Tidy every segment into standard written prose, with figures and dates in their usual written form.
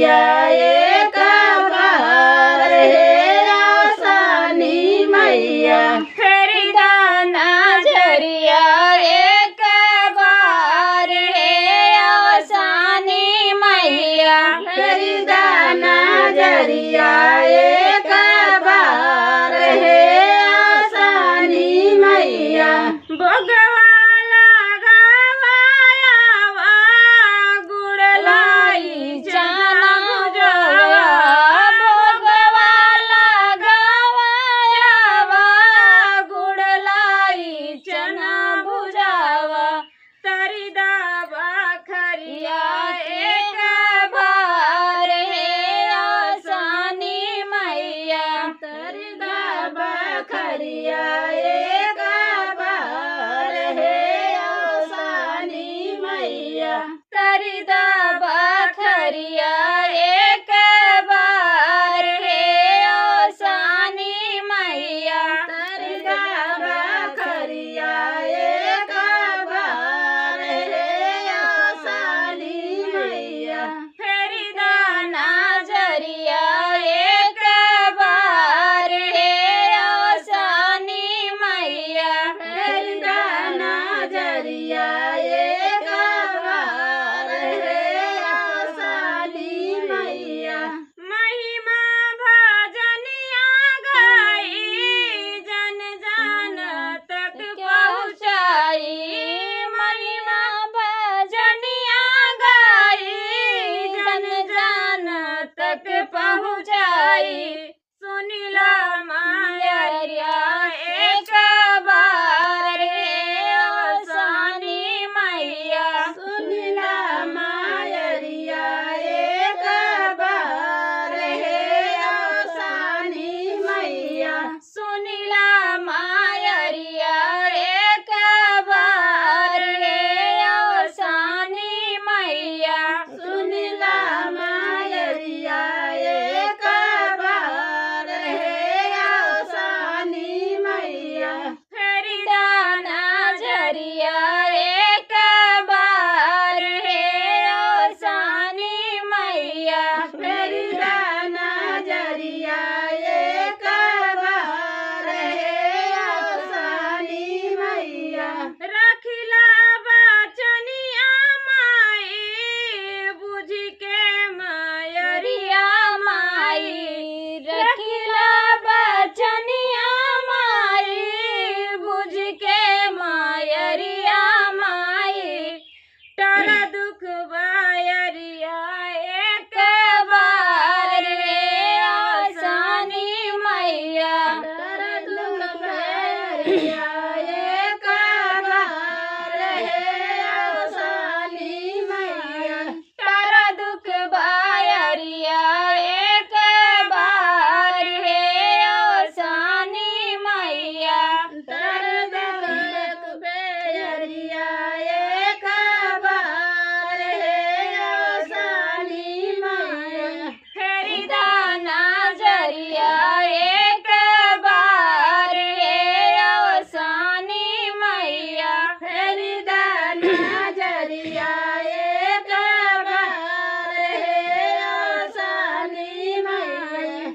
नजरिया एक बार हे आसानी मैया फेरी दा नजरिया एक बार हे आसानी मैया फेरी दा नजरिया एक बार हे आसानी मैया भोगवा लगावाया गुड़ लाई चना भुजवा भोगवा लगावाया गुड़ लाई चना भुजावा तरी दावा खरिया एक बार हे आसानी मैया तरी दावा खरिया एक बार हे आसानी मैया तरी दावा खरिया एक बार हे आसानी मैया तरी दावा खरिया एक बार हे आसानी मैया फेरी दा नजरिया एक बार हे आसानी मैया फेरी दा नजरिया एक बार हे आसानी मैया महिमा भजनिया गाई जन जन तक पहुँचाई महिमा भजनिया गाई जन जन तक पहुँचाई सुनिला मायरिया एक बार हे आसानी मैया सुनिला मायरिया एक बार हे आसानी मैया सुनिला मायरिया एक बार हे आसानी मैया सुनिला मायरिया एक बार हे आसानी मैया फेरी दा नजरिया एक बार हे आसानी मैया फेरी दा नजरिया एक बार हे आसानी मैया रखिला बचनिया माई बुझ के मायरिया माई रखिला बचनिया माई बुझ के मायरिया माई तारा दुख बायरिया एक बार हे आसानी मैया दर्द भैरिया एक बार हे आसानी मैया तारा दुख बायरिया एक बार हे आसानी मैया दर्द भैरिया एक बार हे आसानी मैया फेरी दा नजरिया एक बार हे आसानी मैया फेरी दा नजरिया एक बार हे आसानी मैया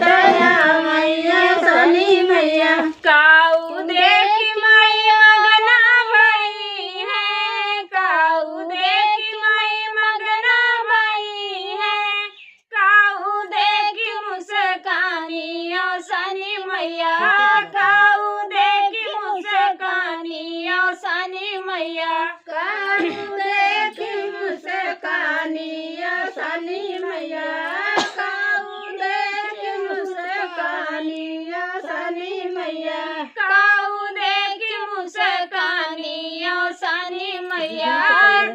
दया मैया सनी मैया काऊ देखी मई मगना भई है काऊ देखी मई मगना भई है काऊ देखी मुस्कानी ओ सनी मैया काऊ देखी मुस्कानी ओ सनी मैया काऊ देखी मुस्कानी सनी मैया काऊ देखी मुस्कानी सनी मैया काऊ देखी मुस्कानी ओ सनी मैया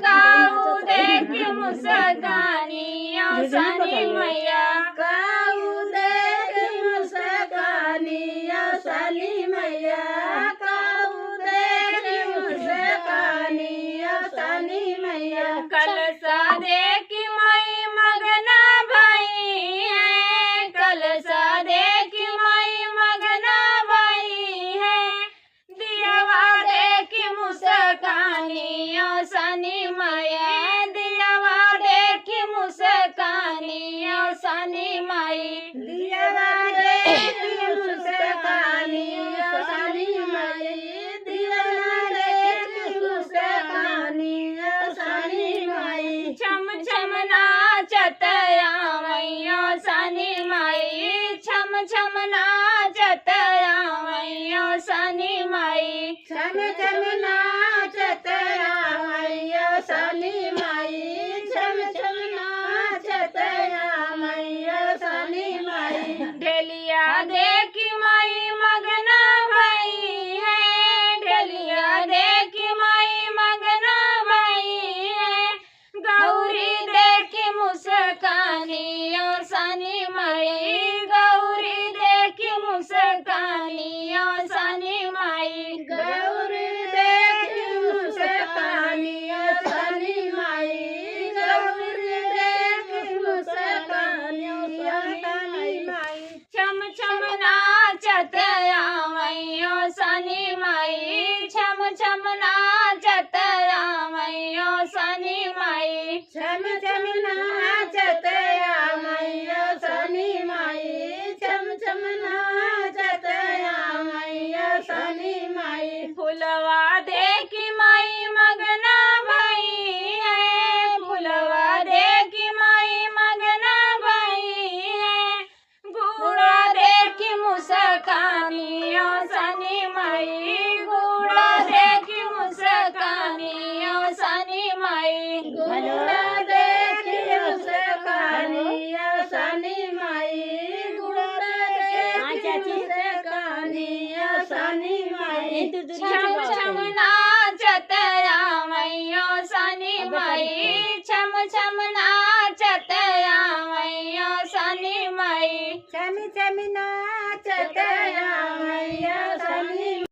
काऊ देखी मुस्कानी ओ सनी मैया काऊ देखी मुस्कानी सनी मैया काऊ देखी मुस्कानी सनी मैया कलसा देखी मई मगना भई है कलसा देखी मई मगना भई है दियावा देखी मुस्कानी ओ सनी मैया दियावा देखी मुस्कानी छम नाचत मैया सनी माई छम छम नाचत मैया सनी माई ढेलिया देखी माई मगना भई है ढेलिया देखी माई मगना भई है गौरी देखी मुस्कानी और सनी माई गौरी देखी मुस्कानी और सनी माई गौरी देखी मुस्कानी सनी माई गौरी देखी मुस्कानी सनी माई छम छम नाचत मैयो सनी माई छम छम नाचत मैयो सनी माई छम छम नाचत मैया सनी माई छम छम नाचत मैया सनी माई फुलवा देखी माई मगना भई है फुलवा देखी माई मगना भई है गुड़ा देखी मुस्कानी ओ सनी माई गुड़ा देखी मुस्कानी ओ सनी माई गुड़ा देखी मुस्कानी सनी माई गुड़ा देखी मुस्कानी सनी माई छम छम नाचत मैयो सनी माई छम छम नाचत मैयो सनी माई छम छम नाचत